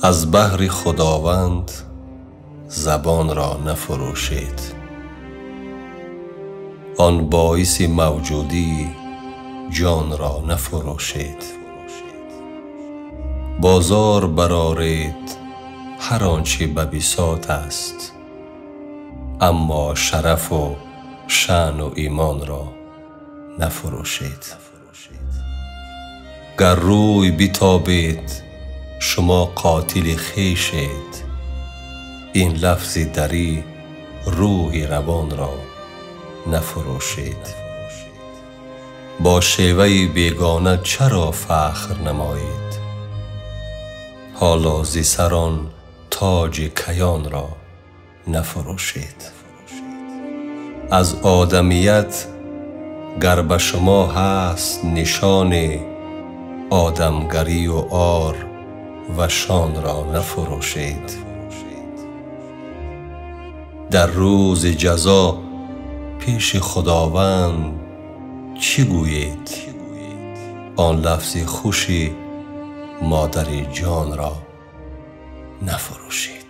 از بهر خداوند زبان را نفروشید. آن باعث موجودی جان را نفروشید. بازار برآرید هر آنچه به بساط است، اما شرف و شأن و ایمان را نفروشید. گر روی بتابید شما قاتل خویشید، این لفظ دری روح روان را نفروشید. با شیوه بیگانه چرا فخر نمایید؟ حالا ز سران تاج کیان را نفروشید. از آدمیت گر به شما هست نشان آدمگری و عار و شان را نفروشید. در روز جزا پیش خداوند چی گویید؟ آن لفظ خوشی مادر جان را نفروشید.